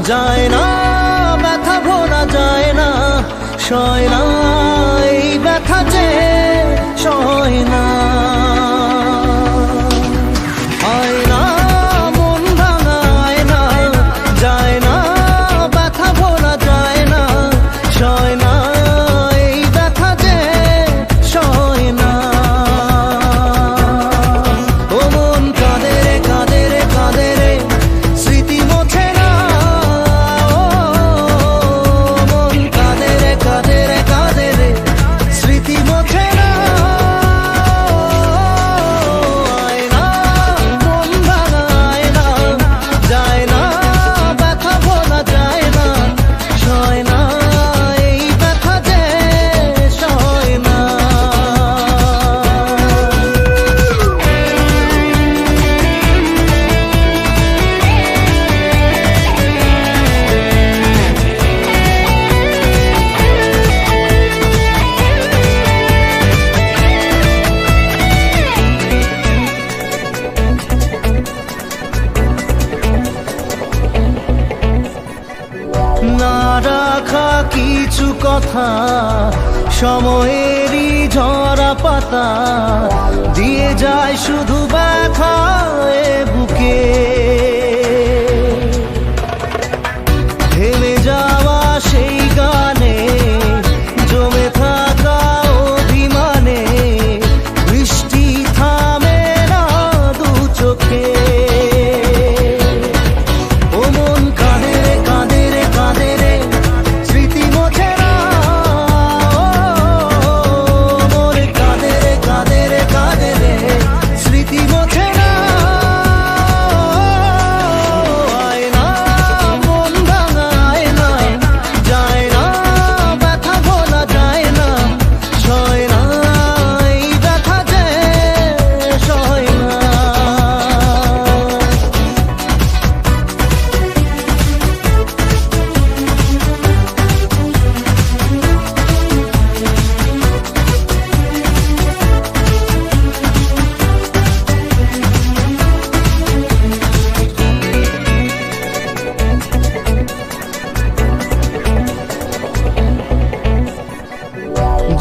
যায় না, ব্যথা ভোলা যায় না, সয় না এই ব্যথা যে সয় না। হয় না মন ভাঙায় না, যায় না ব্যথা ভোলা যায় না, সয় না এই ব্যথা যে সয় না। ও মন কাঁদে রে কাঁদে রে কাঁদে রে, স্মৃতি মোছে না। ও মন কাঁদে রে কাঁদে রে কাঁদে রে, স্মৃতি মোছে না। আয় না মন ভাঙায় না, যায় না ব্যথা ভোলা যায় না, সয় না এই ব্যথা যে সয় না। না রাখা কিছু কথা, সময়েরই ঝরা পাতা, দিয়ে যায় শুধু ব্যথা এ বুকে। থেমে যাওয়া সেই গানে, জমে থাকা অভিমানে, বৃষ্টি থামে না দু চোখে। ও মন কাঁদে রে কাঁদে রে কাঁদে রে, স্মৃতি মোছে না। ও মন কাঁদে রে কাঁদে রে কাঁদে রে, স্মৃতি মোছে না। আয় না মন ভাঙায় না, যায় না ব্যথা ভোলা যায় না, সয় না এই ব্যথা যে সয় না।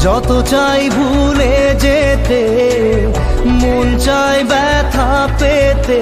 যত চাই ভুলে যেতে, মন চাই ব্যথা পেতে,